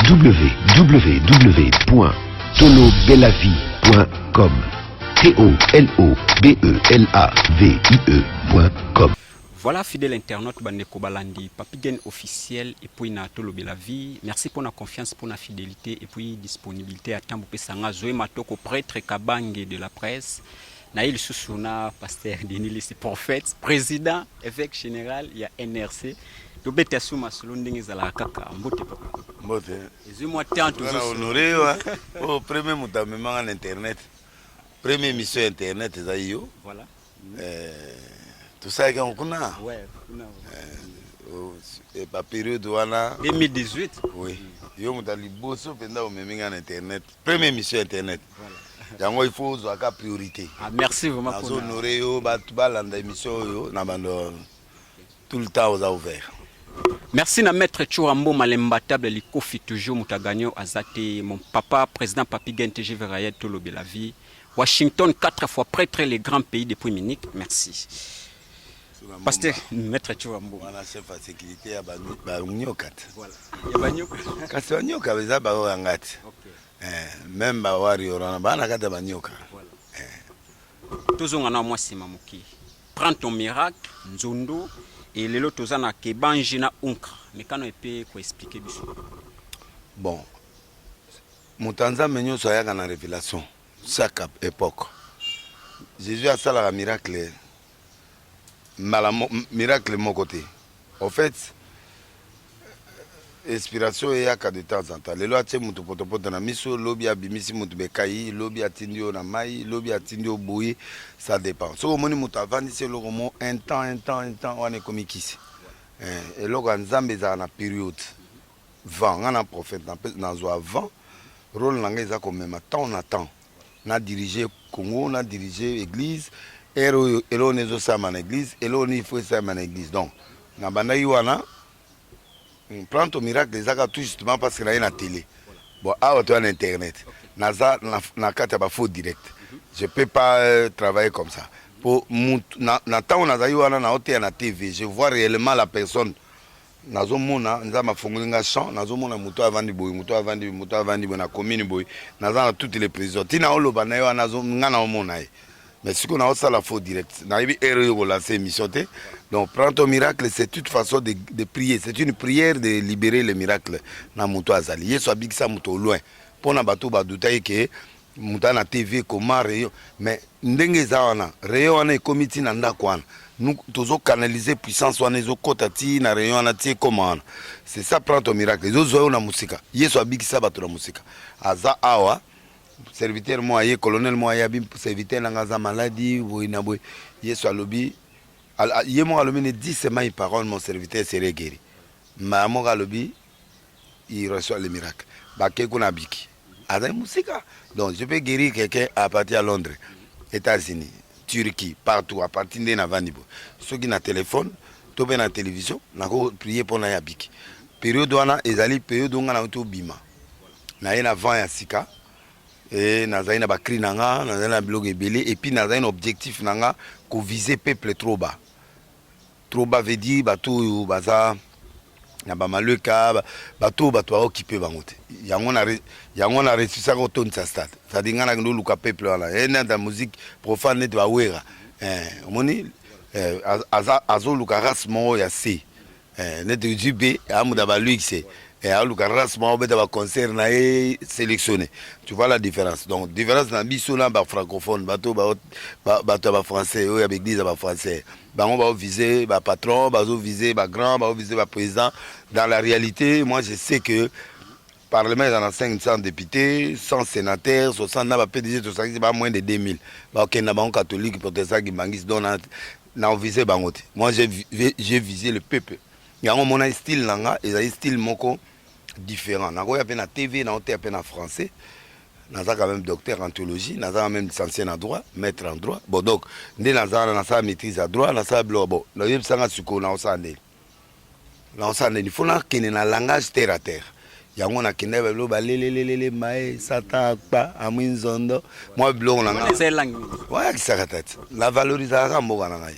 www.tolobelavie.com. TOLOBELAVIE.com. Voilà, fidèle internaute, Bandeko Balandi, Papigen officiel, et puis na Tolo Belavie. Merci pour la confiance, pour la fidélité, et puis disponibilité à Tambo Pesanga, Zoé Matoko, prêtre Kabange de la presse, Naïl Sousouna, pasteur Denis prophète, président, évêque général, il y a NRC. Tobete Souma Solonding Zala Kaka, Mbote Papa. Mbote. Dis-moi, t'es honoré, au premier moutamement en internet. Première émission internet, Zayo. Voilà. Tout ça, on connaît. Ouais, et pas période wana 2018. Oui. Yo mutali bosso penda au même en internet. Première émission internet. Voilà. Il faut avoir priorité. Ah, merci vraiment pour ça. Honoré yo balanda émission yo na bando tout le temps aux ouvert. Merci na maître Chourambo Malembatable Likofi toujours Moutaganyo Azate mon papa président Papi Genteje Verayet Tolo Belavie. Washington 4 fois prêtre les grands pays depuis Munich. Merci. Pasteur maître Chourambo. On a chef de sécurité à Banyokat. Voilà. Ya Banyoka. Kasi Banyoka beza ba ngati. OK. Même ba wari orana bana kata Banyoka. Voilà. Tozonga na moi simamuki. Prends ton miracle Nzondo et lelo tozana ke banjina unkra. Mekano epé ko expliquer biso. Bon. Mutanza menyo soya kana révélation. Chaque époque. Jésus a ça la miracle. Miracle mon côté. En fait, inspiration est à de temps en temps. Les lois tiennent mon potopoto na miso, lobby a bimisi mon bekai, lobby a tindio na mai, lobby a tindio bouilli, ça dépend. Si on moni muta vandi c'est le roman un temps, on est comme ici. Et là on zambe za na période vent, on a prophète dans zo vent, rôle langé za comme même temps on attend. On a dirigé Congo, on a dirigé église. Et là, on est aussi à l'église, et là, on est aussi à l'église. Donc, on prend ton miracle, les tout justement parce qu'il y a une télé. Bon, à Internet, on a un faux direct. Je ne peux pas travailler comme ça. Pour temps on a na TV, je vois réellement la personne. Nazomona nzama fongolinga champ nazomona muto avandi na commune boy nazana toutes les prisons tina oloba na yo nazonga na omona e mais si on a ça la faux direct na yebi erreur ko lancer émission té donc prends ton miracle c'est une façon de prier c'est une prière de libérer le miracle na muto azali yeso abikisa muto loin pona bato baduta ke muta na TV comment rayon mais ndenge za wana rayon wana ekomiti na ndako wana nous tous canaliser puissance wana ezo kotati na rayon wana tie comment c'est ça prend ton miracle ezo zoyo na musika yeso abikisa bato na musika aza awa serviteur moyen colonel moyen bim serviteur nanga za maladie boina boy yeso alobi yemo alobi ne 10 semaines parole mon serviteur serait guéri maman alobi il reçoit le miracle baké kuna biki aza musika donc je peux guérir quelqu'un à partir de Londres États-Unis Turquie partout à partir de Navanibo ceux qui na téléphone to be na télévision na ko prier pour na yabiki période wana ezali période nga na to bima na ina vent ya sika et nazali na bakri nanga nazali na blog ebele et puis nazali un objectif nanga ko viser peuple trop bas veut dire bato baza na ba maleka bato occupé bangote yango na ressusciter ko tonsa stade ça dinga na luka peuple wala et na musique profane de wera moni azo luka rasmo ya c ne de jube amuda ba luxe et à l'occasion de va concert na sélectionné tu vois la différence donc différence na biso na ba francophone bato ba français ou avec église ba français ba on va viser ba patron ba viser ba grand ba viser ba président dans la réalité moi je sais que parlement dans 500 députés 100 sénateurs 60 na ba PDG tout ça ba moins de 2000 ba OK na ba catholique protestant qui bangis don na viser bangote moi j'ai visé le peuple yango mon style nanga et style moko différent. Nago ya pe na TV, na hotel pe na français. Naza quand même docteur en théologie, naza même licencié en droit, maître en droit. Bon donc, ndé naza na sa maîtrise à droit, na sa blo bon. Na yeb sanga suko na osande. Na osande il faut na kene na langage terre à terre. Yango na kene ba lo ba lelelelele mai sata pa amwinzondo. Moi blo na nga. Ouais, qui ça tête. La valorisation mboka na ngai.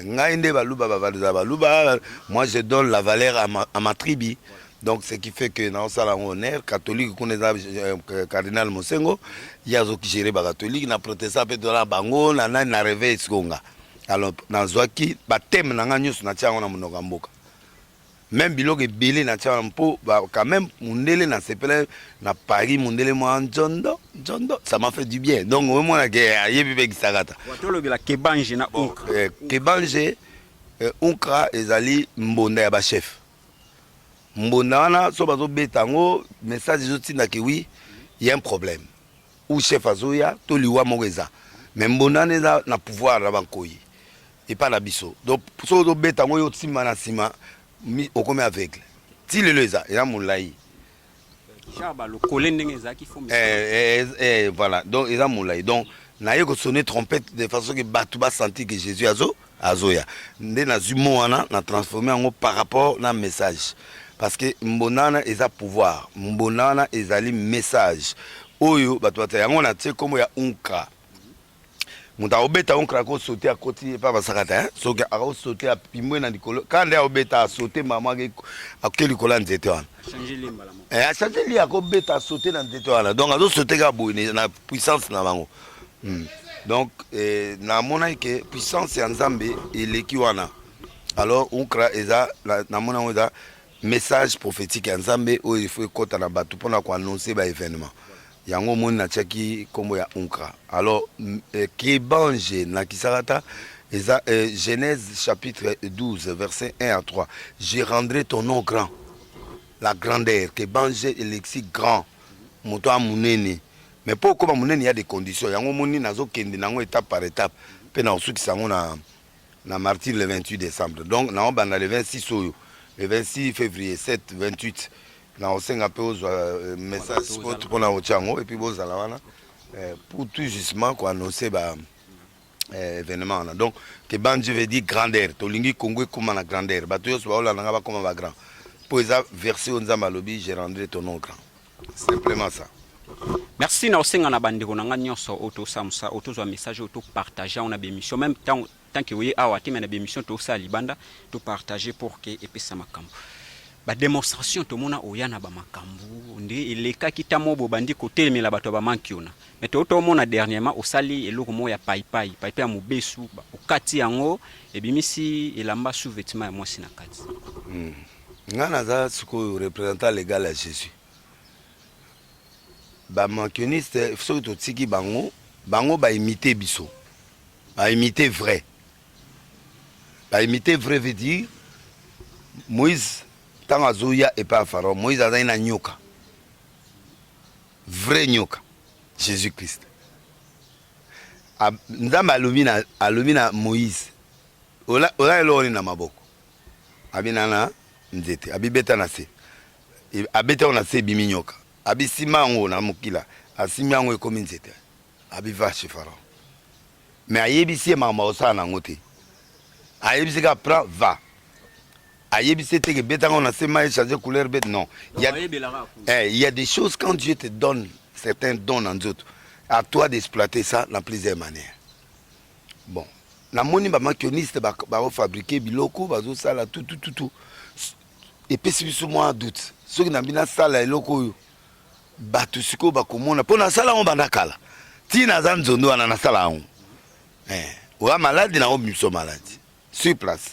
Ngai nde ba luba ba valoriser ba luba. Moi je donne la valeur à ma tribu. Donc ce qui fait que dans ça honneur catholique qu'on est cardinal Mosengo, il y a qui géré ba catholique na protestant pe de la bango na réveil skonga. Alors dans Zwaki ba thème na nganyus na tiango na monoko mboka. Même biloko ebele na tia mpo quand même mundele na sepele na Paris mundele mo njondo ça m'a fait du bien. Donc au moins que yebi be gisagata. Watolo bila kebanje na unkra. Kebanje unkra ezali mbonda ya ba chef. Mbonda wana so bazo betango message ezotinda ke oui, il y a un problème. Ou chef azoya to liwa mokeza. Mais mbonda neza na pouvoir na bankoyi. Et pas la biso. Donc so do betango yo tsima na sima on comme aveugle. Si le leza, il y a mon laï. Voilà, donc il y a mon laï. Donc, il y a sonné trompette de façon que Batouba sentit que Jésus azoya. Ndé na zumo wana na transformé en par rapport na message. Parce que mbonana est à pouvoir, mbonana est à message. Oyo batouba yango na tse comme ya unka. Muta obeta onkra ko sauter à côté pas basakata hein so ka sauter à pimwe na likolo quand ya obeta sauter maman à quel likolo nzete wana changer limba la mo a changer li a ko beta sauter na nzete wana donc azo sauter ka boine na puissance na bango donc na mona que puissance ya nzambe eleki wana alors onkra eza na mona oza message prophétique ya nzambe o il faut kota na batu pona ko annoncer ba événement yango moni na tchaki kombo ya unkra. Alors kebanje na kisarata eza Genèse chapitre 12 verset 1 à 3. Je rendrai ton nom grand. La grandeur kebanje elexi grand. Moto amunene. Mais pour comme amunene il y a des conditions. Yango moni nazo kende nango étape par étape. Pe na osuki sango na martyr le 28 décembre. Donc na banda le 26 oyo. Le 26 février 7 28 na osenga pe aux message spot pour na ochango et puis boza la wana pour tout justement quoi annoncer ba événement là. Donc que banje veut dire grandeur to lingi kongo comme na grandeur bato yo so la nga ba comme ba grand pour ça verser on nzamba lobi je rendrai ton nom grand, simplement ça. Merci na osenga na bandeko na nga nyonso auto samsa auto zo message auto partager on a be mission même tant que oui awa te na be mission to sa libanda to partager pour que epesa makambo ba démonstration to mona oyana ba makambu ndi eleka kitamo bo bandi kotelemela bato ba mankiona mais to mona dernièrement osali eloko mo ya paipai ya mobesu ba okati yango ebimisi elamba sous vêtement ya mwasi na kati ngana za siko représentant légal à Jésus ba mankioniste so to tiki bango ba imiter biso ba imiter vrai veut dire Moïse tant azoya et pas Pharaon, Moïse a une nyoka. Vrai nyoka. Jésus-Christ. Nzamba alumina Moïse. Ola eloni na maboko. Abinana nzete, abibeta na se. Abeta na se bimi nyoka. Abisima ngo na mukila. Asima ngo ekomi nzete. Abiva chez Pharaon. Mais ayebisi mama osana ngote. Ayebisi ka prend va. Ayebisete que bêta on a seulement changé couleur bête non. Il y a des choses quand Dieu te donne certains dons en d'autres. À toi d'exploiter ça dans plusieurs manières. Bon, la moni ba maquilloniste ba fabriquer biloko bazo sala tout. Et puis si moi doute. Ceux qui n'ont pas sala eloko ba tout ce ko ba komona pona sala on bandakala. Ti na zanzondo na sala on. Wa malade na obiso malade. Sur place.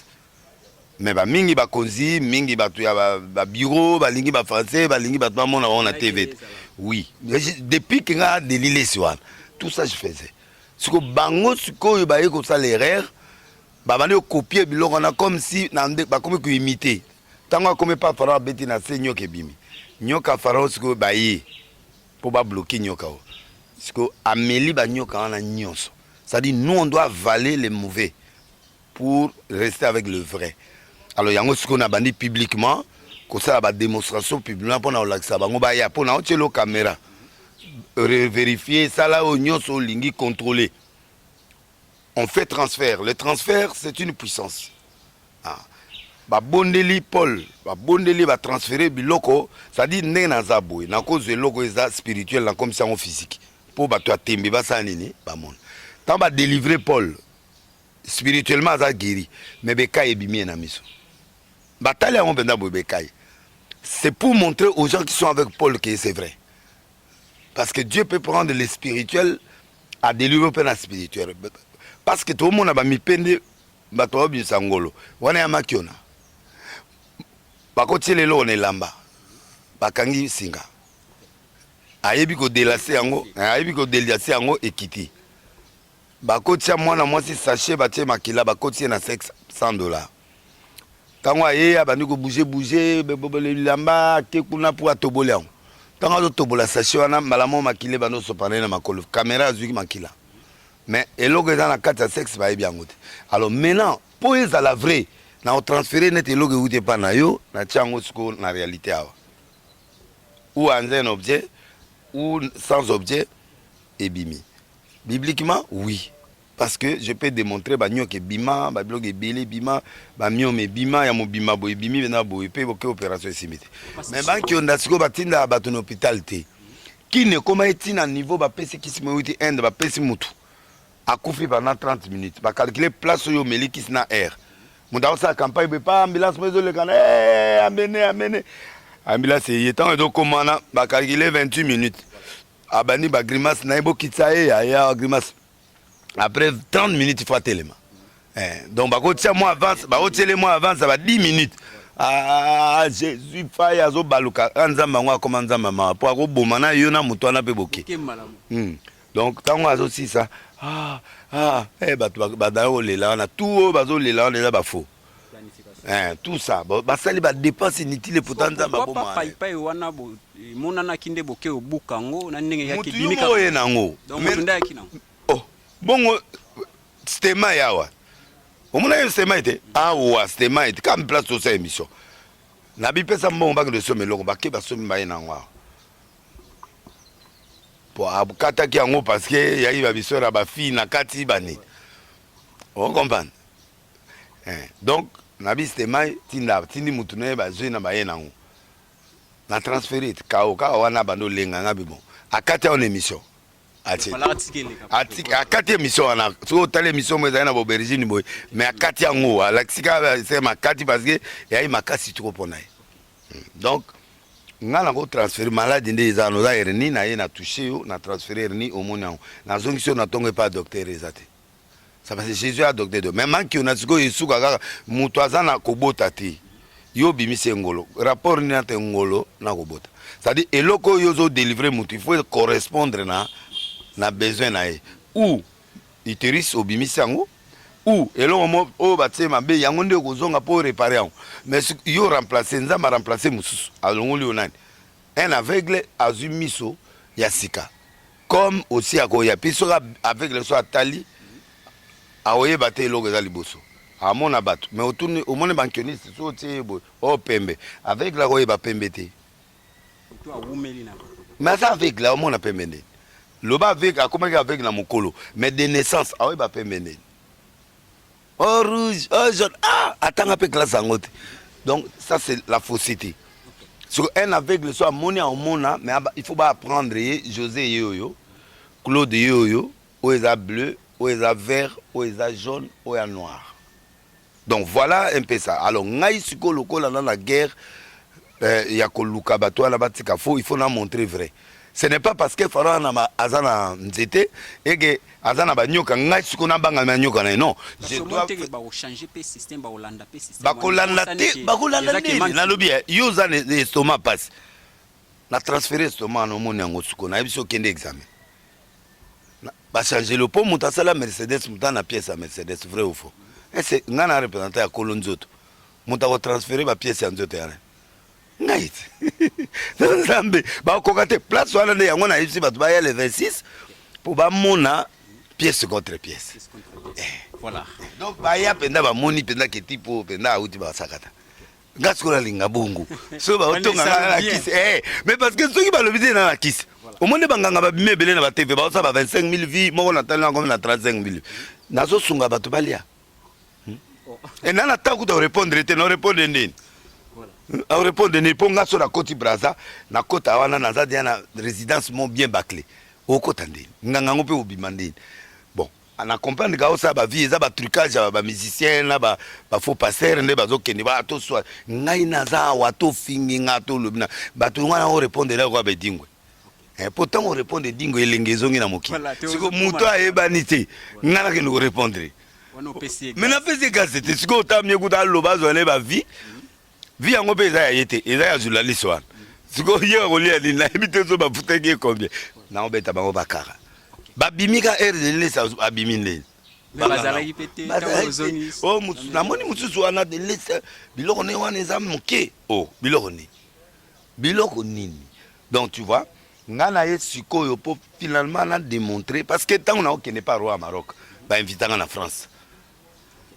Mais ba mingi ba konzi mingi ba tuya ba bureau ba lingi ba français ba lingi ba tout monde on a TV. Oui, depuis que nga délilé sur tout ça je faisais. Ce que bango ce que ba yeko ça l'erreur ba bande copier biloko na comme si na ba comme que imiter. Tango comme pas fara beti na se nyoka bimi. Nyoka fara ce que ba yi pour ba bloquer nyoka. Ce que amélie ba nyoka na nyonso. Ça dit nous on doit avaler les mauvais pour rester avec le vrai. Alors yango ce qu'on a bandit publiquement, que ça la démonstration publiquement pour na laksa bango ba ya pour na otelo caméra. Vérifier ça là oignon sur lingi contrôler. On fait transfert. Le transfert c'est une puissance. Ah. Ba bondeli Paul, ba bondeli ba transférer biloko, ça dit ndena za boy, na cause de loko eza spirituel na comme ça en physique. Pour ba toi tembe ba ça nini ba mon. Tant ba délivrer Paul spirituellement ça guéri, mais beka ebimi na miso. Bataille on benda bo bekai. c'est pour montrer aux gens qui sont avec Paul que c'est vrai. Parce que Dieu peut prendre le spirituel à délivrer le spirituel. Parce que tout le monde a mis pende, bato bi sangolo. Wana ya makiona. Bakoti lelo on lamba. Bakangi singa. Ayebi ko delase yango, ayebi ko delase yango ekiti. Bakoti ya mwana mwasi sachet batie makila bakoti na $600. Tango aye abandi ko bouger lamba te kuna pour atobole yango. Tango zo tobola sachet wana malamo makile bando sopane na makolo. Caméra azui makila. Mais eloko eza na kati ya sexe bayebi yango te. Alors maintenant pour eza la vraie na transférer net eloko ute pa na yo na tiango siko na réalité awa. Ou en un objet ou sans objet et bimi. Bibliquement, oui. Parce que je peux démontrer que bima, blog ebele bima, mio me bima ya mo bima boy bimi bena boy pe boke opération simité. Mais banki onda siko batinda ba ton hôpital te. Qui ne comment est na niveau ba pesi qui se mouti end ba pesi mutu. A couper pendant 30 minutes. Ba calculer place yo meli qui na air. Munda sa campagne be pas ambulance mais le can amener. Ambulance yetant et donc comment ba calculer 28 minutes. Abani ba grimace na ibo kitsae ya grimace. Après 30 minutes, il faut tellement. Donc, moi avance, moi avance, ça va 10 minutes. Ah, Jésus, faille à zo baluka. Anzamba ngwa comme anzamba pour ako bomana yona muto na pe boké. Donc, tango azo si ça. Badao lela na tout bazo lela on est là ba faux. Tout ça, ba sali ba dépense inutile pourtant nzamba bomana. Papa wana bo monana kinde boké obukango na ndenge yake bimika. Mutu yo nango. Donc mutunda yaki nango. Bon, stema yawa. Omona yo stema ite. Awa stema ite kam place to sa émission. Na bi pesa mbongo ba de somme loko ba ke ba somme ba ina ngwa. Po abukata ki yango parce que ya iba biso na ba fille na kati bani. On comprend. Donc na bi stema tinda tindi mutu ne ba zo na ba ina ngo. Na transférer ka wana bando lenga ngabi bon. Akata on émission. À 4 émissions, sur telle émission, mais il y a aubergine, mais à 4 ans, à l'exika, c'est ma 4 parce que il y a ma casse trop pour naï. Donc, on a transféré malade des anneaux, on a touché, on a transféré au monde. Dans une zone, on n'a pas docteur Rezate. Ça parce que Jésus a docteur de. Même si on a ce que Yesu gaga, mutuazana kobotati. Yo bimise ngolo. Rapport ni ate ngolo na kobota. C'est-à-dire, eloko yozo délivrer mutu, il faut correspondre na besoin na ye ou iteris obimisi yango ou elongo mo o batie mabe yango nde kozonga po réparer yango mais yo remplacer nzamba remplacer mususu alongoli onani un aveugle azwi miso ya sika comme aussi akoya piso aveugle so atali aoyeba te eloko eza liboso amona bato mais otuni omone bankioniste so tie boy o pembe aveugle akoyeba pembe te mais aza aveugle omona pembe nde Loba avec, comment avec na mokolo, mais de naissance, ah oui, bah pémené. Oh rouge, oh jaune, attends un peu classe en haute. Donc ça c'est la fausseté. Sur un aveugle soit monnaie en mona, mais il faut pas apprendre José Yoyo, Claude Yoyo, ou ils a bleu, ou ils a vert, ou ils a jaune, ou ils a noir. Donc voilà un peu ça. Alors ngai siko loko là dans la guerre, il y a koluka bato la batika faux, il faut la montrer vrai. Ce n'est pas parce que Pharaon a azana nzete et que azana ba nyoka ngai sikona banga ma nyoka na non je dois changer pe système ba Hollanda pe système ba kolanda na lobi yo za estomac passe na transférer estomac no moni yango sikona ebiso kende examen ba changer le pot mutasala Mercedes mutana pièce à Mercedes vrai ou faux et c'est ngana représentant ya kolonzoto mutako transférer ba pièce ya nzoto ya Night. Bah, quand place on a yango na ici bato ba ya le 26 pour ba mona pièce contre pièce. Voilà. Donc ba ya penda ba moni penda ke tipo penda uti ba sakata. Ngasko la linga bongo. So ba otonga na kiss mais parce que ceux qui ba le vider na kiss. Au monde banganga ba mebele na ba TV ba ça ba 25000 vies moko na tala comme na 35000. Nazo sunga bato balia. Et nana ta ku répondre te non répondre ndeni. On répond de Néponga sur la côte Braza, na côte Awana, na résidence bien bâclée. Au côté ndé, ngangango pe obimandé. Bon, na comprendre ka osa ba vie eza ba trucage ba musicien na ba faux passer nde bazokende ba to soit ngai naza wa to fingi nga to lobina bato ngana o répondre là kwa bedingwe pourtant on répond dingo elengezongi na moki siko muto ayebani te ngana ke no répondre mais na pesi gazete siko tamye kuta lobazo le ba vie yango pe eza ya yete eza ya journaliste wana siko yeka kolia ni na ebite so ba futeke combien na obeta bango bakara babimika RDLS abimi ndeni bazalaki pete ozongi oh namoni mususu wana de lesa biloko ne wana eza moke oh biloko nini donc tu vois ngana ye sikoyo po finalement na démontrer parce que tant on a okene pas roi Maroc ba invitanga na France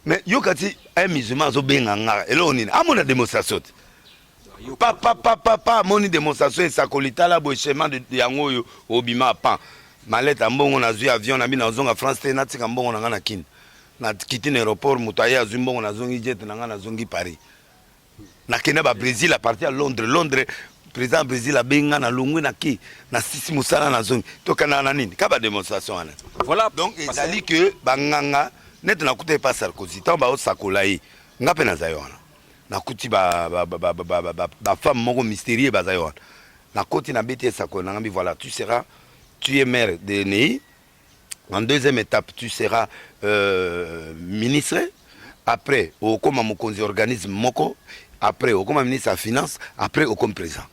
mais yokati un musulman zo benga ngara elo nini amona démonstration pa moni démonstration et sa kolita la bo chemin de yango yo obima pan maleta mbongo na zui avion na bina zonga France te na tika mbongo na ngana kin na kiti na aéroport mutaye azui mbongo na zongi jet na ngana zongi Paris na kena ba Brésil à partir à Londres président Brésil a benga na longwe na ki na sisi musala na zongi tokana na nini ka ba démonstration ana voilà donc ezali que banganga net na kuta pas Sarkozy tant ba osakola yi ngape na zayona na kuti ba femme moko mystérieux ba zayona na koti na bete sakola ngambi voilà tu es maire de Nei. En deuxième étape, tu seras ministre. Après, au comme mon organisme moko. Après, au comme ministre de la Finance. Après, au comme président.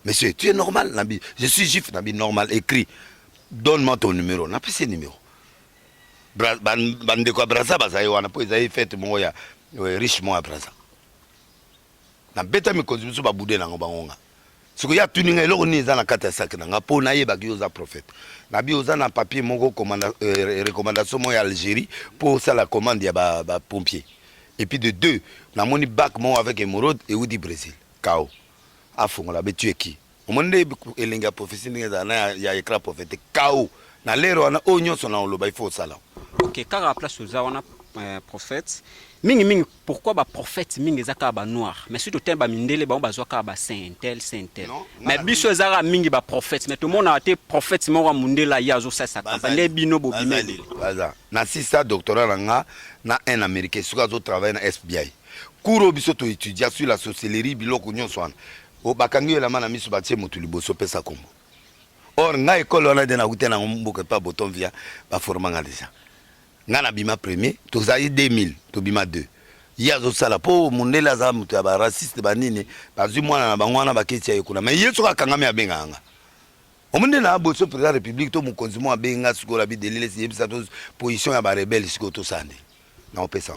Monsieur, tu es normal, Nabi. Je suis juif, Nabi, normal. Écrit. Donne-moi ton numéro. N'a pas ce numéro. Bande quoi, Braza, Bazaï, on a pas fait mon riche moi à Braza. Na beta mi konzibiso ba boudé na ngobangonga. Siko ya tuninga eloko ni za na kata ya sac na ngapo na yeba ki oza prophète. Na bi oza na papier moko recommandation mo ya Algérie pour ça la commande ya ba pompier. Et puis de deux, na moni bac mo avec hémorroïde et ou du Brésil. Kao. Afongo la be tu es qui? O monde elenga prophétie ninga na ya éclat prophète. Kao. Na lero na onyo so na loba il faut ça là. OK, car à place oza on a prophète. Mingi pourquoi ba prophète mingi zaka ba noir mais surtout temba mindele ba bazwa ka ba saint tel mais biso zara mingi ba prophète mais tout le monde a été prophète mo mundela yazo ça campagne bino bo bimeli baza na sista doctorat nga na un américain sur zo travail na FBI kuro biso to étudier sur la sorcellerie biloko nyonso wana o bakangi la mana miso batie motu liboso pesa kombo or nga école on a de na utena mboka pa boton via ba formanga déjà ngana bima premier tozayi 2000 to bima 2 yazo sala po mundela za mutu ya ba raciste banini bazwi mwana na bangwana baketia yekuna mais yeso ka kangami abenganga omunde na boso président république to mukonzi mo abenga sikola bi delile si yebisa to position ya ba rebelle siko to sande na opesa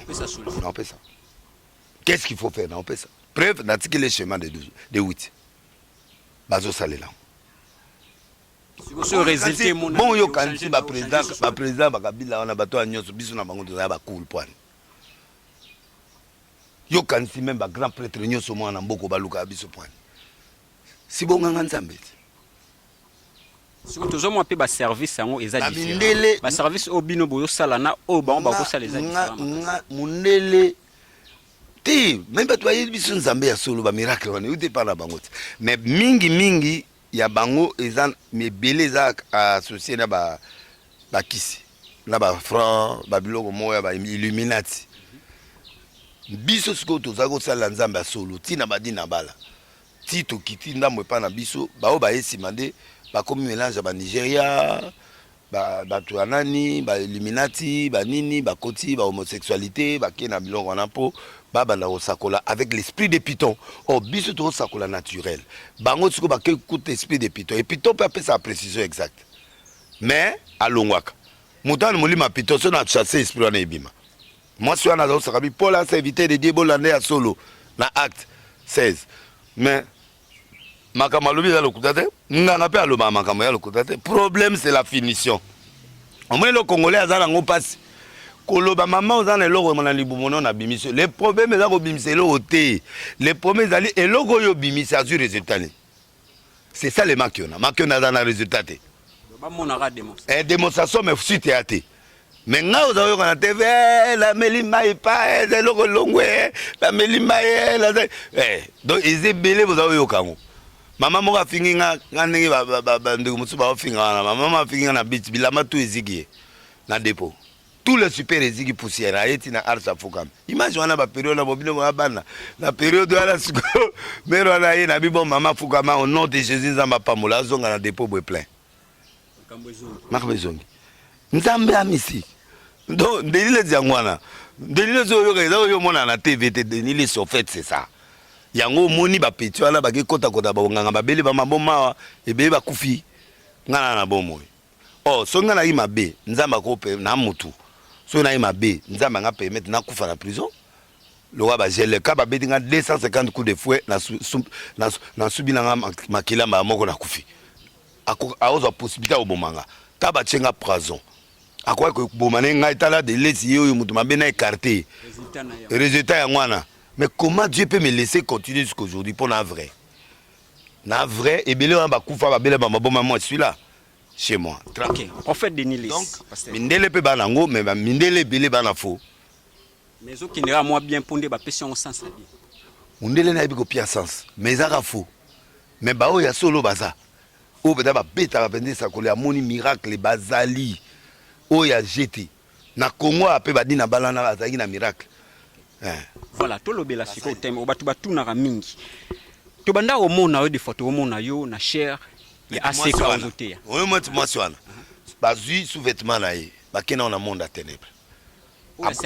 qu'est-ce qu'il faut faire na opesa preuve natiki le chemin de 8 bazo salela bon yo kanti ba président bakabila wana bato anyoso biso na bango toza ba cool point yo kanti même ba grand prêtre nyoso mwana mboko baluka biso point si bonganga nzambe siko tozo mo pe ba service yango eza différent ba service obino boyo sala na o ba ko sala eza différent mundele ti même bato ayi biso nzambe ya solo ba miracle wana yo te parla bango mais mingi ya bango ezan mebele za associé na ba kisi na ba franc ba biloko moya ba illuminati biso siko toza ko sala nzambe ya solo ti na badina bala ti to kiti ndamwe pa na biso ba o ba esimande ba komi mélange ba Nigeria ba tuanani ba illuminati ba nini ba koti ba homosexualité ba kena biloko na po baba na osakola avec l'esprit de Python. Oh, biso to osakola naturel. Bango tsiko ba ke koute esprit de Python. Et Python peut appeler sa précision exacte. Mais à longwaka. Mutane molima Python so na chasser esprit na ebima. Moi si on a osakabi Paul a évité de dire bolande à solo na acte 16. Mais makamalobi za lokutate, nganga pe aloba makamo ya lokutate. Problème c'est la finition. Au moins le Congolais azana ngo passe. Koloba maman ozana eloko mona libumono na bimise les problèmes za ko bimise eloko te les problèmes zali eloko yo bimise azu résultat ni c'est ça les makiona za na résultat te ba mona ka démonstration démonstration mais suite ya te mais nga oza yo kana TV la melima ipa eloko longwe la melima la donc ezebele boza yo kango mama moka fingi nga ndenge ba ndeko musu ba finga na mama fingi na beach bilama tu eziki na dépôt Tout le super eziki poussière ayeti na arsa fokam. Imagine wana ba période na bobino ba bana. La période wana siko mero na ye na bibo mama fokama au nom de Jésus nzamba pamola zonga na dépôt boy plein. Makabezongi. Nzambe amisi. Donc delile zangwana. Delile zo yo mona na TVT delile sur fait c'est ça. Yango moni ba petit wana ba ke kota kota ba nganga ba beli ba maboma e be ba kufi. Ngana na bomo. Oh songa na imabe nzamba ko pe na mutu. So na imabe nzamba nga permettre na kufa na prison. Le roi ba gele ka ba betinga 250 coups de fouet na subi na makila ma moko na kufi. A ozo possibilité au bomanga. Ka ba tchenga prison. A quoi que bomane nga itala de lesi yo mutu mabe na écarté. Résultat ya ngwana. Mais comment Dieu peut me laisser continuer jusqu'aujourd'hui pour na vrai? Na vrai et belé ba kufa ba bele ba maboma moi celui-là. Chez moi. Ok, prophète Denis. Donc, mindele pe banango, mais mindele bele banafo. Mais ce qui n'est moi bien pondé, ba passion au sens. Mindele na biko pia sens. Mais ça faux. Mais ba o ya solo baza. O beda ba beta ba pende sa kole amoni miracle bazali. O ya jeté. Na Congo ape ba dina balana bazaki na miracle. Voilà, tout le bela siko thème o batu batu na mingi. To banda o mona o de photo o mona yo na cher. Il y a assez de on monte moi sur bazui sous-vêtement là bakena on a monde à ténèbres.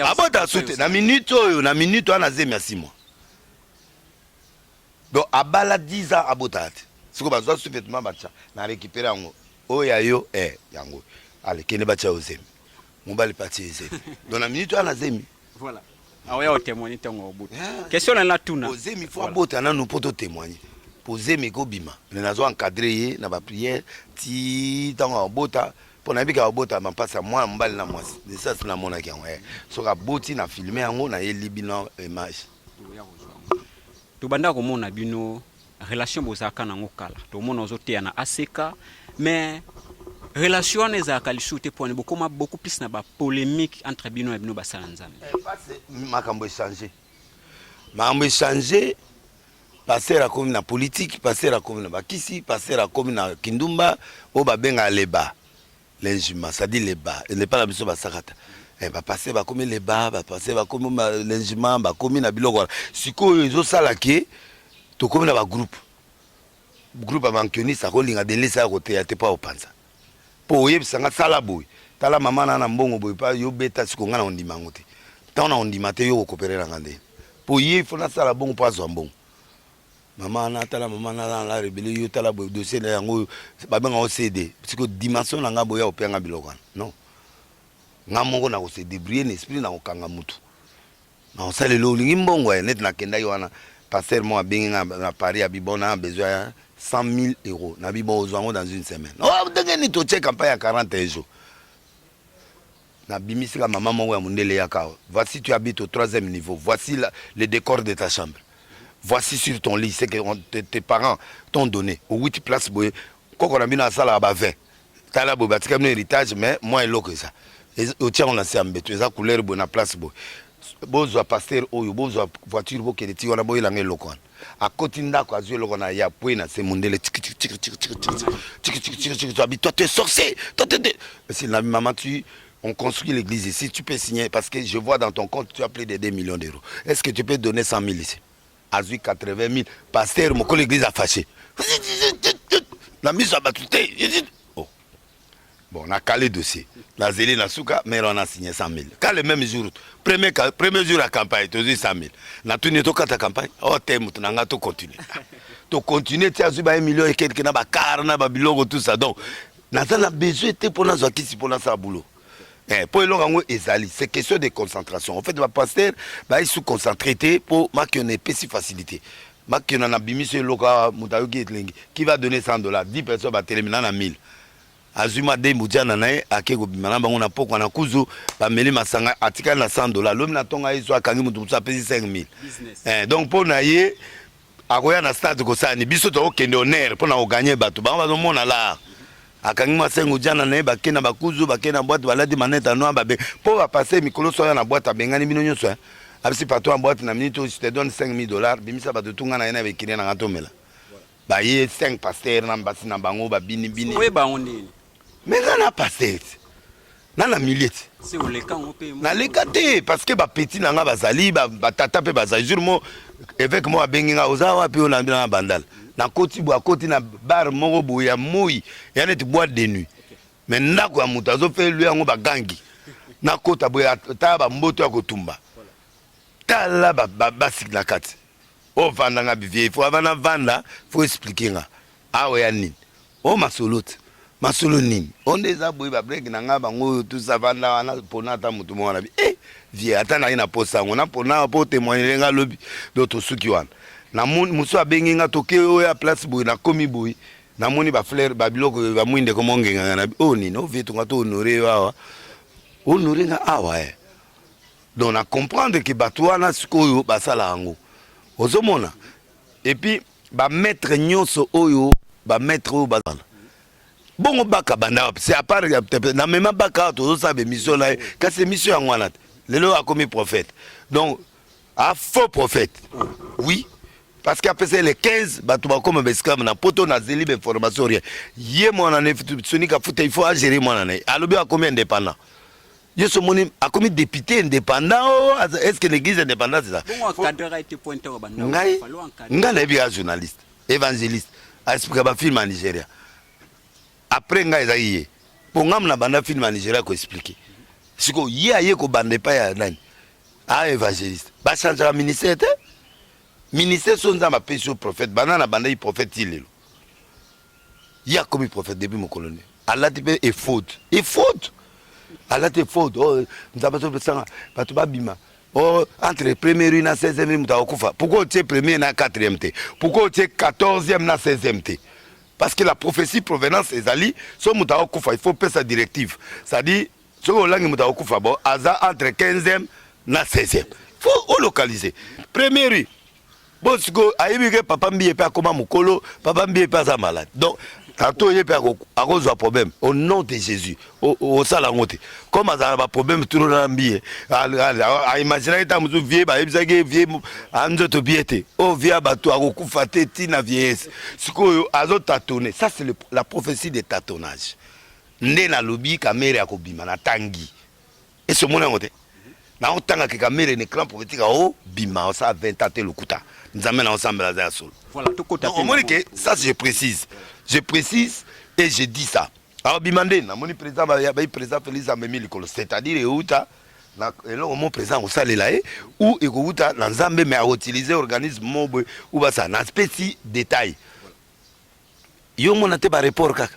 Abota soute na minute on a zemi à 6 mois. Donc abala 10 ans abota. Siko bazwa sous-vêtement bacha na récupérer yango. Oya yo yango. Allez kene bacha ozemi. Mobali parti zemi. Donc na minute on a zemi. Voilà. Ah ouais, on témoigne tango bout. Question là tuna. Ozemi faut abota na nous pour témoigner. Poser mes gobima. Les nazo encadré na ba prière ti tango bota pour na bika bota ma passe moi mbali na moi. De ça c'est na mona ki ouais. So ka boti na filmer yango na elibina image. To banda ko mona bino relation bozaka na ngokala. To mona ozote na ACK mais relation les akalisute pour beaucoup plus na ba polémique entre bino et bino basala nzambe. Makambo changer. Makambo changer. Passer à comme na politique, passer à comme na bakisi, passer à comme na kindumba, o ba benga leba. L'ingima, ça dit leba. Il n'est pas la biso ba sakata. Ba passer ba comme leba, ba passer ba comme l'ingima, ba comme na biloko. Siko ezo salaki, to comme na ba groupe. Groupe amankeni sa ko linga de lesa ko te pas au panza. Po yeb sanga sala boy. Tala mama na mbongo boy pa yo beta siko ngana ondima ngote. Ta na ondima te yo ko coopérer na ngande. Po ye fona sala bongo pa zo mbongo. Maman natala maman na la rebelle yo tala bo dossier na yango ba benga o CD parce que dimension na ngabo ya openga bilokana non ngamongo na ko se débrouiller l'esprit na okanga mutu na osale lo lingi mbongo net na kenda yo wana passer moi benga na Paris à Bibona besoin 100 000 euros na bibo ozwango dans une semaine oh dengeni to check campagne à 41 jours na bimisika maman mo ya mundele ya ka voici tu habites au 3e niveau voici le décor de ta chambre. Voici sur ton lit, c'est que tes parents t'ont donné. Au 8 places, quand on a mis dans la salle à 20, tu as là, tu as un héritage, mais moi, il est ça. Au tien, on a fait un béton, tu as couleur, tu as place. Tu as pasteur, tu as voiture, tu as un local. À côté de là, tu as un ya pouina, c'est mon délai. Toi, tu es sorcier. C'est la maman, on construit l'église ici, tu peux signer, parce que je vois dans ton compte, tu as plus de 2 millions d'euros. Est-ce que tu peux donner 100 000 ici? Azui 80 000, pasteur, mon l'église a fâché. La mise à battuté. Oh. Bon, on a calé le dossier. La zélé na souka, mais on a signé 100 000. Quand le même jour, premier jour à campagne, tu as dit 100 000. Na tout n'est pas ta campagne. Oh, tu n'as pas continué. Tu continues, tu as eu 1 million et quelques na ba car, na ba bilogo, tout ça. Donc, on a besoin de pour nous qui pour nous ça boulot. C'est question de concentration. En fait, le pasteur, il se concentre pour que on ait si facilité. On a bimi sur le qui va donner $100. 10 personnes vont terminer à 1000. Azuma de Moudjana nae akeko bimana bango na poko na kuzu ba meli masanga atika na $100. L'homme na tonga iso akangi mutu sa pesi 5000. Donc pour na ye akoya na stade ko sani biso to okende honneur pour na gagner bato bango bazo mona la akangi masengo jana nae bakena bakuzu bakena boîte baladi maneta no babe pour va passer mikolo so na boîte abengani bino nyonso abisi pato en boîte na minute je te donne $5000 bimisa bato tunga na yena bekine na ngatomela ba ye 5 pasteurs na mbasi na bango ba bini oui ba on dit mais on a passé nana miliete c'est au leka on peut na leka te parce que ba petit nanga bazali ba tata pe bazali jour mo avec moi benginga ozawa pe on na bandal na koti bo akoti na bar moko bo ya moi ya net boîte de nuit mais ndako ya mutu azo fe lui yango bagangi na kota bo ya ta ba mboto ya kotumba tala ba signa kati o vanda nga bivie faut avana vanda faut expliquer nga awe ya nini o masolo nini on eza boye ba break na nga bango tout ça vanda wana pona ta mutu mwana bi vie ata na ina posa ngo na pona po témoigner nga lobi d'autres suki wana na muso abengi nga toke o ya place boye na komi boye na moni ba fleur ba biloko ba mwinde ko mongenga na o nini o vie to ngato honorer wa honorer nga awa donc na comprendre que batwana sikoyo basala yango ozomona et puis ba maître nyonso oyo ba maître oyo bazala bongo baka banda c'est à part na même baka to ça be mission là kasi mission yango wana lelo akomi prophète donc a faux prophète oui parce qu'après c'est les 15 batu ba comme beskam na poto na zeli information rien yé mona ne sonika futa il faut gérer mona ne alobi akomi indépendant yeso moni akomi député indépendant est-ce que l'église indépendante c'est ça bon encadreur a été pointé au banda nga na bi journaliste évangéliste a expliqué ba film en Nigeria après nga ezaiye pour ngam na banda film en Nigeria ko expliquer siko ye aye ko bande pa ya nani a évangéliste ba changer ministère te ministère son za ma pécho prophète banana banda i prophète ilelo ya comme prophète depuis mon colonel Allah te est faute Allah te faute oh nzabato besanga batu babima oh entre première et 16e mutakufa pourquoi tu es premier na 4e te pourquoi tu es 14e na 16e te parce que la prophétie provenance ezali so mutakufa il faut payer sa directive ça dit so langi mutakufa bon aza entre 15e na 16e faut localiser première bon siko ayebi ke papa mbiye pe akoma mukolo papa mbiye pe aza malade donc tato ye pe akozwa problème au nom de Jésus au sala ngote comme azala ba problème tout na mbiye a imaginer ta muzu vie ba ebisage vie anzo to biete o via bato akokufa te tina vieillesse siko azo tâtonner ça c'est la prophétie de tâtonnage nde na lobi kamere akobima na tangi et ce mona ngote na otanga ke kamere ne cran prophétique o bima ça 20 ans te lokuta nous amène ensemble à la sol voilà tout côté ça je précise et je dis ça alors bimandé na moni président ba président Félix Amemi likolo c'est-à-dire euta na elo mon président au salela ou ekouta na nzambe mais à utiliser organisme mobo ou ba ça na spécie détail yo mona te ba report kaka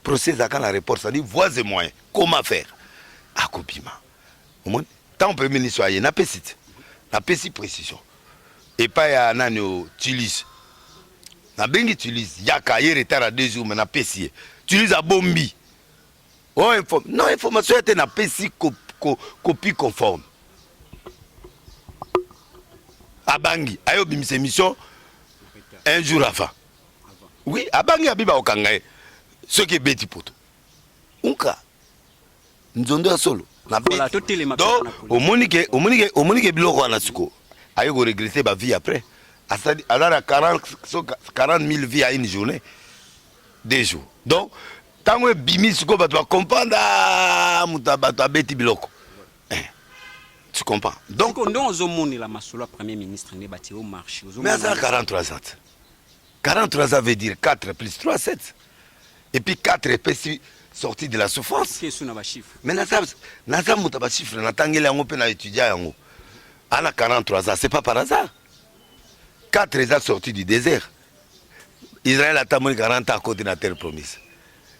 procès à la report ça dit voies et moyens comment faire akobima au moins tant premier ministre aye na pesi précision et pas ya nani utilise na bengi utilise yaka ye retard à 2 jours mais na pesi utilise a bombi oh non information était na pesi copie conforme abangi ayo bimise mission un jour avant oui abangi abiba okangaye ce qui est beti poto unka nzondo solo na voilà tout les donc au monique biloko wana siko ayo go regretter ba vie après alors 40 000 vies à une journée 2 jours donc tant que bimi siko ba comprendre mutabato beti biloko tu comprends donc on zomoni la masolo premier ministre ne bati au marché mais ça 43 ans 43 ans veut dire 4 plus 3 7 et puis 4 est sorti de la souffrance mais naza muta ba chiffre na tangela yango pe na étudiant yango ana 43 ans c'est pas par hasard 4 ans sortis du désert Israël a tamoni 40 ans à côté de la terre promise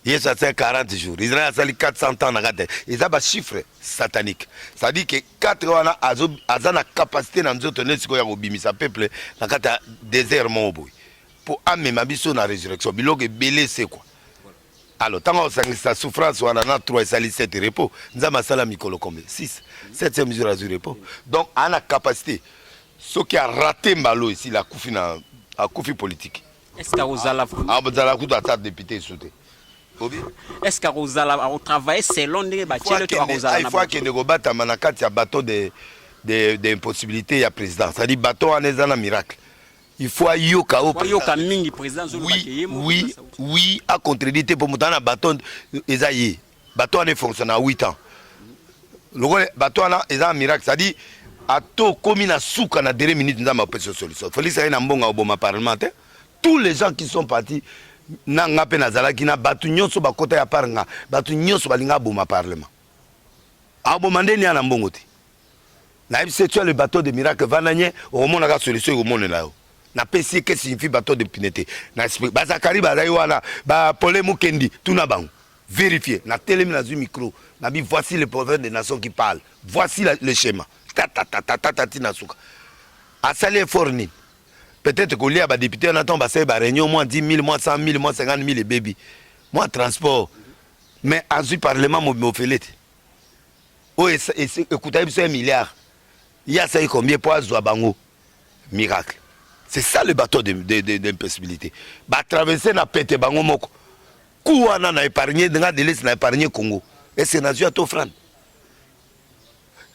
Yesu a 40 jours Israël a sali 400 ans na gade ils a ba chiffre satanique ça dit que 4 wana azana capacité na nzoto nesiko ya kobimisa peuple na kata désert mobo pour amener biso na résurrection biloko belé c'est quoi. Alors, tant que sa souffrance, on a 3 et 7 repos. Nous avons ça mikolo combien 6. 7e mesure de repos. Donc, on a capacité. Ce qui a raté Malo ici, la koufi politique. Est-ce que vous allez député sauté. Est-ce que vous allez travailler selon les bâtiments? Il faut qu'il y ait des bâtons, il y a bâton d'impossibilité, il y a président. C'est-à-dire bâton en est un miracle. Il faut yoka au oui, à contredire pour monter un bâton, bâton ne fonctionne à 8 ans. lokole bato wana eza miracle, c'est-à-dire ato komi na souka na dernière minute nzamba opesa solution. Félix aye na mbonga oboma parlementaire, tous les gens qui sont partis na nga pe nazalaki na batu nyonso bakota ya par nga, batu nyonso balinga boma parlement. Aboma ndeni ya na mbongo te. Na ebise tu as le bateau de miracle vananye au monde la solution au monde là. Na pesi que signifie bateau de pinete. Na explique ba Zakari ba wana ba Paulé Mukendi tout na bango. Vérifier na télé na zu micro. Na bi voici le prophète des nations qui parle. Voici le schéma. Ta ta ta ta ta ta tina souka. Asali effort ni. Peut-être que les députés on attend ba c'est ba réunion moins 10 000, moins 100 000, moins 50 000 les bébés. Moi transport. Mais à ce parlement mo felet. Oh écoutez c'est un milliard. Il y a ça combien pour Zouabango? Miracle. C'est ça le bateau d'impossibilité. Bah traverser na pété bango moko. Kouana na épargné, n'a délaissé na épargné Congo. Et c'est Nazio à t'offrande.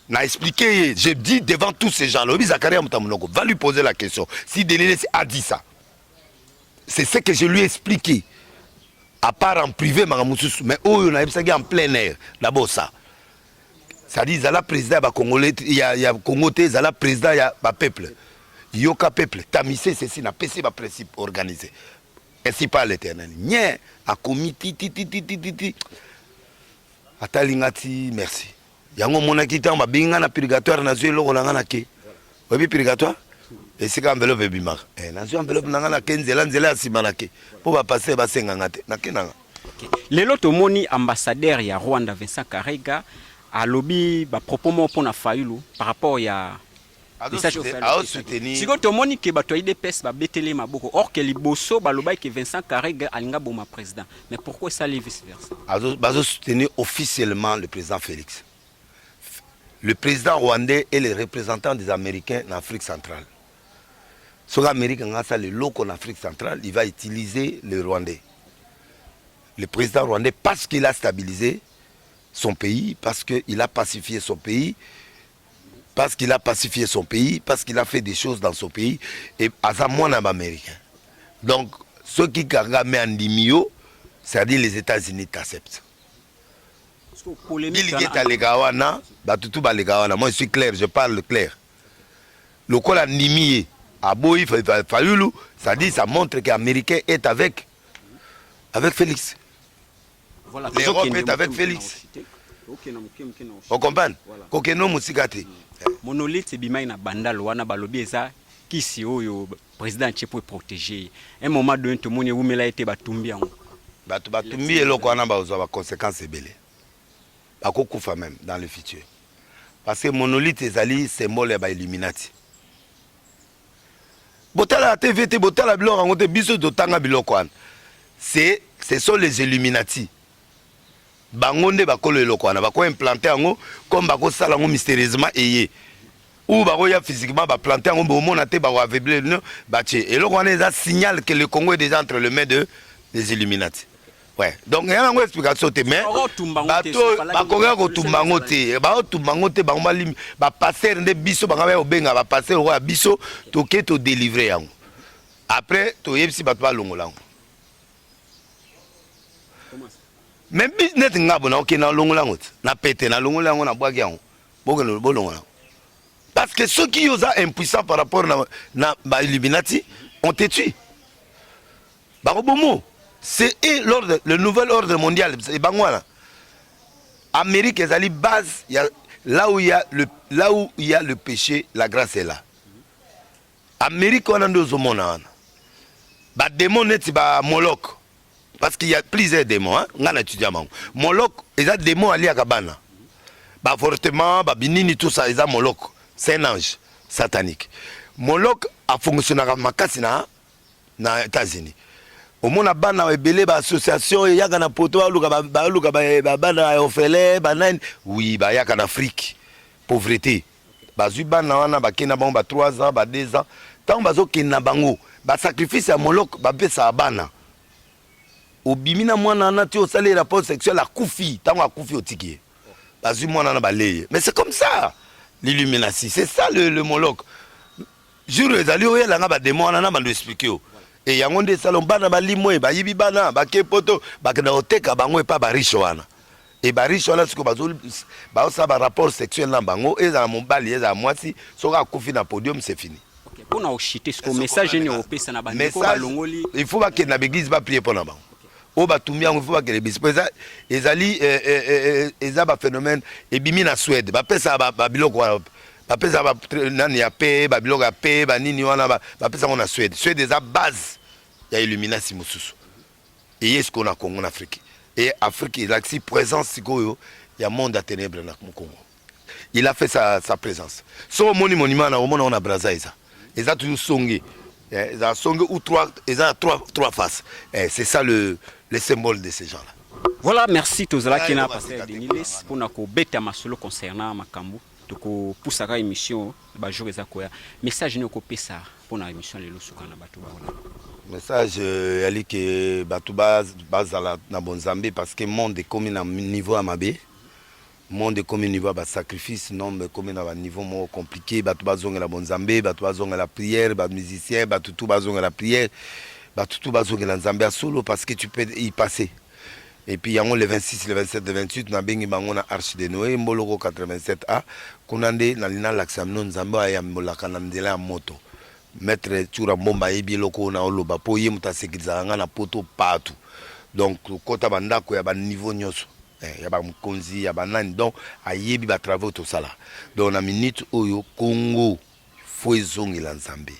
N'a expliqué, j'ai dit devant tous ces gens-là, Zakaria Mutamunoko, va lui poser la question. Si Délélis a dit ça, c'est ce que je lui ai expliqué. À part en privé, mais on a expliqué en plein air. D'abord ça. C'est-à-dire, il y a président, il y a Congo, il y a président, il y a peuple. Il y a peuple. Tamissé, c'est si, na PC, ma principe organisé. Et si pas l'éternel. N'y a commis ti. Atalingati, merci. Yango mona kita ma binga na purgatoire na zuelo kolanga na ke. Obi purgatoire? Et c'est quand enveloppe bima. Na zuelo enveloppe nanga na ke nzela simana ke. Po ba passer ba senga ngate. Na ke nanga. Lelo tomoni ambassadeur ya Rwanda Vincent Karega a lobby ba propos mo pona Fayulu par rapport ya message à soutenir. Si to moni ke bato IDPS ba betele maboko or que liboso ba loba que Vincent Karega alinga boma président. Mais pourquoi ça les vice versa? Bazo soutenir officiellement le président Félix. Le président rwandais est le représentant des Américains en Afrique centrale. Sur l'Amérique, le loco en Afrique centrale, il va utiliser le Rwandais. Le président rwandais, parce qu'il a stabilisé son pays, parce qu'il a pacifié son pays, parce qu'il a fait des choses dans son pays, et à ça, moi, américain. Donc, ceux qui gagnent en dimio, c'est-à-dire les États-Unis t'acceptent. Moi je suis clair, je parle clair. Le col a nimié à Boï, Fayulu, ça dit, ça montre que l'Américain est avec Félix. Voilà, l'Europe est avec Félix. On comprend? Kokeno Musikate. Monolithe bimai na bandal wana balobi eza kisi oyo président Tchepo protégé. Un moment donné tout monde umela été batumbi yango. Batumbi eloko wana ba conséquences ebele. Bakokufa même dans le futur. Parce que monolithe ezali symbole ya Illuminati. Botala TVT botala biloko ngote biso dotanga biloko wana. Ce sont les Illuminati. Bangonde bakolo eloko wana bako implanter yango comme bako sala ngo mystérieusement eye. Ou bako ya physiquement ba planter yango bo mona te ba aveugler no ba tché. Eloko wana eza signal que le Congo est déjà entre les mains des Illuminati. Ouais. Donc il y a une explication mais bakoga ko tumbango te ba tumbango te ba ngomali ba passer de biso ba ngaba obenga ba passer roi biso to ke to délivrer yango. Après to yebisi bato ba longola. Même business ngabo na ok na longola ngot na pété na longola ngo na bwaki yango. Bokelo bolongola. Parce que ceux qui sont impuissants par rapport na ba Illuminati ont été tués. Ba robomo c'est le nouvel ordre mondial. C'est Bangwana. Amérique est à base. Là où il y a le péché, la grâce est là. Amérique, on a deux hommes. Les démons, c'est Moloch. Parce qu'il y a plusieurs démons. Moloch, il y a des démons alliés à Kabana. Fortement, Binini, tout ça, il y a Moloch. C'est un ange satanique. Moloch a fonctionné à Makasina, dans les États-Unis. Au monde a ban na ebele ba association ya kana poto ba luka ba bana ofele banane oui ba ya kana Afrique pauvreté ba zu ban na wana ba kena ba 3 ans ba 2 ans tant bazo kena bango ba sacrifice ya Moloch ba pesa bana obimina mwana na ti o sale rapport sexuel a kufi tant a kufi otiki ba zu mwana na ba leye mais c'est comme ça l'illumination c'est ça le Moloch jour ezali o yela nga ba démon na ba ndo expliquer. Et yangonde salon bana ba limwe ba yibi bana ba kepoto ba kana oteka bango e pa ba riche wana et ba riche wana siko ba ça ba rapport sexuel na bango eza mobali eza mwasi soka kufi na podium c'est fini. OK, pour na ochiter ce message ni opesa na bandi ko balongoli il faut ba que na l'église ba prier pour na bango. O ba tumia il faut ba que l'église ezali eza ba phénomène et bimi na Suède ba pesa ba biloko ba pesa ba nani ya paix ba biloko ya paix ba nini wana ba pesa na Suède. Suède eza base ya illumination mususu. Et est-ce qu'on a Congo en Afrique? Et Afrique, il a aussi présence, il y a un monde à ténèbres dans le Congo. Il a fait sa présence. Son monument, on a Brazaïsa. Ils ont toujours songé. Ils ont songé ou ils ont trois faces. C'est ça le symbole de ces gens-là. Voilà, merci Tozala qui n'a passé Deniles pour nous bêter à masolo concernant Makambu. Pour poussa émission, jour message ne copie ça pour la émission les Lusukana Batouba. Message ali que Batouba bazala na bonzambe parce que monde est comme à niveau à Mabé. Monde est comme niveau à sacrifice, non mais comme à un niveau moins compliqué. Batouba zonga la bonzambe, Batouba zonga la prière, bat musicien, Batoutou bazonga la prière, Batoutou bazonga la nzambe à solo parce que tu peux y passer. Et puis, il y a le 26, le 27, le 28, nous avons une arche de Noé, Mboloko 87A, qu'on a dit, nous avons l'accès Zamba et Mbolaka moto. Mettre Tchoura Bomba et Biloko, na Oloba, pour y mouta sécuriser, na poto partout. Donc, quand on a un niveau nyoso, il y a un konzi, il y a un nan, donc, à yebi ba travaux tout ça là. Donc, on a minute au Congo, faut zong et l'ensemble.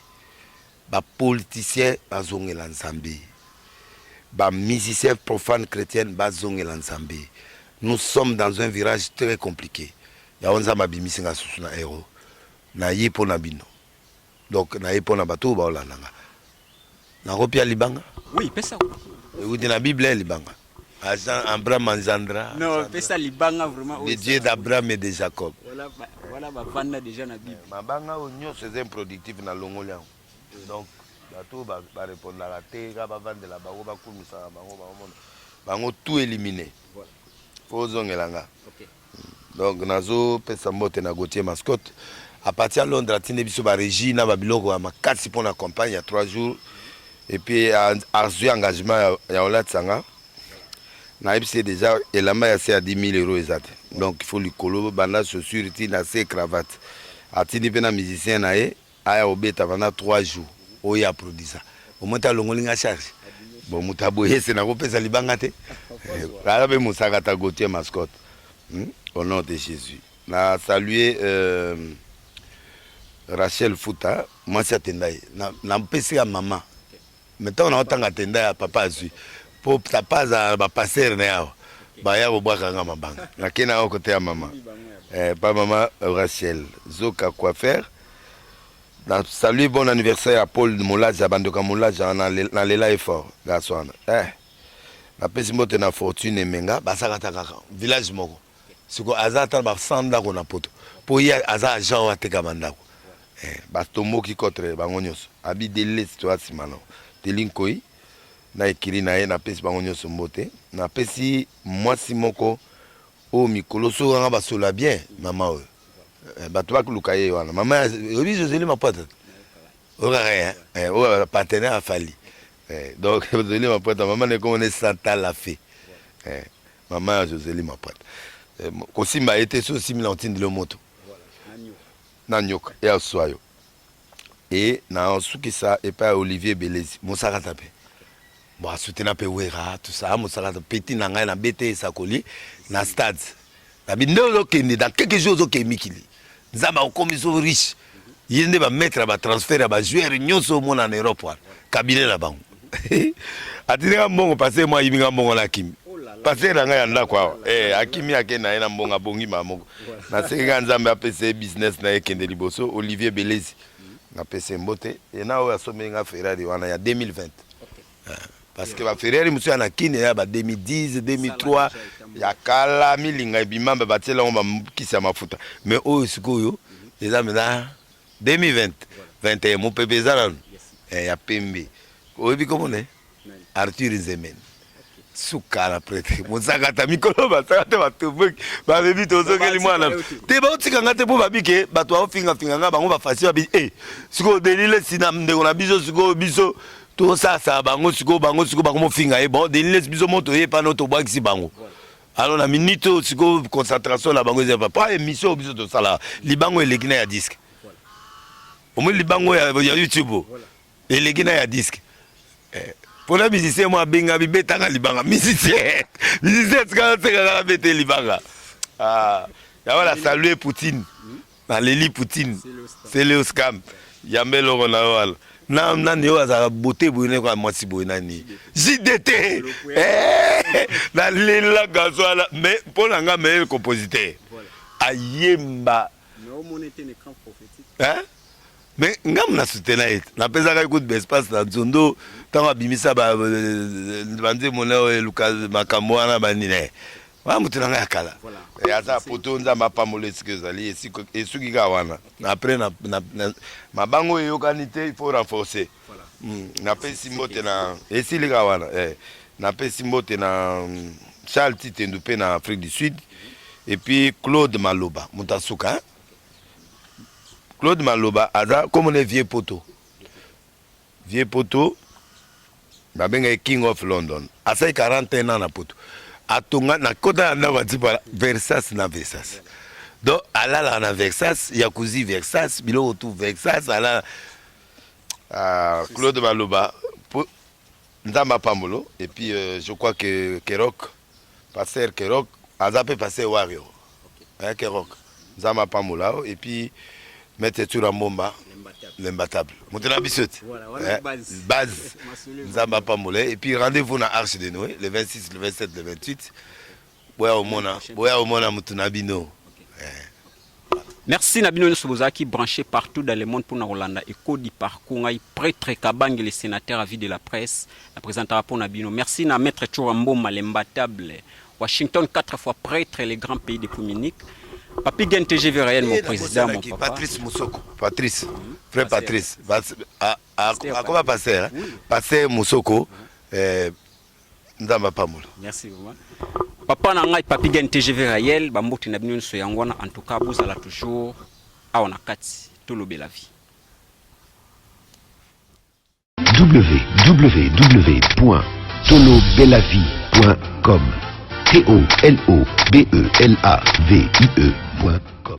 Ba politicien, ba zong et l'ensemble. Bah, musiciens profanes chrétiens bazong et l'ensemble. Nous sommes dans un virage très compliqué. Il y a 11 ans bimissinga sous na héros. Na yepo na bino. Donc na yepo na bateau ba olanga. Na repia libanga. Oui, pesa. Vous dites la Bible libanga. Agent Abraham Manzandra. Non, pesa libanga vraiment. Le Dieu d'Abraham et de Jacob. Voilà ba vanda déjà na Bible. Mabanga onyo c'est improductif na longolia. Donc bateau va répondre à la terre, va vendre la barre, va couler ça, va tout éliminer. Faut zongelanga. Donc nazo pesa mbote na Gauthier mascotte. À partir de Londres, tine biso ba régie na ba biloko ma 4 pour la campagne il y a 3 jours. Et puis à engagement ya Olat Sanga. Na c'est déjà elama ya c'est à 10 000 € exact. Donc il faut lui colo banda chaussures tina c'est cravate. A tine pe na musicien na e aya obeta pendant 3 jours. Oya a produit ça. Au moins, tu as l'ongling charge. Bon, tu as boyé, c'est un libangate. Arabe Moussagata Gauthier mascotte. Au nom de Jésus. Na salué Rachel Fouta. Moi, c'est Tendai. Na mpesi à maman. Maintenant, on a autant attendé à papa Azu. Pour ta pas à passer néa. Baya au bois kanga mabanga. Na kena au côté à maman. Pas maman Rachel. Zoka quoi faire. Salut, bon anniversaire à Paul Moulaja, Bandoka Moulaja, dans l'élan effort, garçon. La pesimote na fortune et menga, basakata kaka, village moko. Siko azata ba sanda ko na poto. Po ya aza agent wa teka bandako. Bastomo ki kotre bangonyos. Abi dele situation mano. Telinkoi na ekiri na ye na pesi bangonyos mbote. Na pesi mwasi moko o mikolo so nga basola bien maman. Bato bakuluka ye wana mama obi Joseli Mapata ora o partenaire a fali donc Joseli Mapata maman ne connaît Santa la fait maman Joseli Mapata kosimba était so similantine le moto na nyoka ya soyo et na suki ça et pas Olivier Belezi Mosaka tapé bon soutenir pe wera tout ça Mosaka petit na ngai na bete sakoli na stade na bindo kende dans quelques jours ok mikili Zamba okomi so riche. Yende ba mettre ba transfert ba joueur nyonso mona en Europe wana. Cabinet la bango. Atinga mbongo passer moi yibinga mbongo la kimi. Passer na nga nda kwa. Akimi akena na mbongo bongi mamoko. Na senga nzambe apese business na ekende liboso Olivier Belezi. Na pese mbote et na o asomenga Ferrari wana ya 2020. Parce que ba Ferrari musu na kine ya ba 2010, 2003 ya kala milinga bimamba batela on ba kisa mafuta mais o sikoyo les amis là 2020 21 mon pépé zalano ya pembe o bi comment ne Arthur Zemen sukala prêtre mozakata mikolo basakata batubuki ba bebi tozokeli mwana te ba otika ngate po babike bato ofinga finga nga bango ba fasi ba bi siko delile sina ndeko na biso siko biso to ça bango siko bango mo finga bon delile biso moto ye pa no to bwakisi bango alors na minute siko concentration na bango ezapa pas émission biso to sala libango elegina ya disque au moins libango ya YouTube elegina ya disque pour la musicien moi benga bibetanga libanga musicien tika tika bete libanga ah ya wala saluer Poutine na Leli Poutine c'est le scam yambelo kona wala na nani yo za beauté boine kwa mwasi boine ni JDT na lela gazwala mais pour nga meilleur compositeur ayemba no monete ne camp prophétique hein mais ngam na soutenir na pesa ka écoute espace na Zondo tant bimisa ba bande mona Lucas Makamwana banine wa mutunanga yakala ya za poto nzamba pa molesike zali esuki ka wana après na mabango yokanite il faut renforcer na pesi mbote na esili ka wana na pesi mbote na Charles Titendu pe na Afrique du Sud et puis Claude Maloba mutasuka Claude Maloba aza comme on est vieux poteau babenga King of London asa 41 ans na poto atonga na kota na watipa Versace na Versace donc alala na Versace yakuzi Versace bilo tout Versace ala Claude Maloba ndama pamolo et puis je crois que Kerok passer Kerok azape passer Wario hein Kerok ndama pamola et puis mettre tout la bomba l'imbattable montena bisote base ndama pamola et puis rendez-vous na Arche de Noé le 26 le 27 le 28 boya au mona mutuna bino. Merci Nabino Nsobozaki, branché partout dans le monde pour Rolanda et Kodi Parcours, prêtre Kabang, le sénateur à vie de la presse, la présentera pour Nabino. Merci na maître Chourambo Malembatable, Washington 4 fois prêtre, les grands pays de Communique. Papi Gen TGV Réel, mon président, mon papa. Patrice Moussoko, Patrice, frère Patrice. À quoi passer? Passer Moussoko, Ndamba Pamoul. Merci vraiment. Papa Nangai, Papi Gen TGV Réel, Bambouti Nabino Soyangwana, en tout cas, vous allez toujours à Onakati, Tolobe la vie. www.tolobelavie.com TOLOBELAVIE.com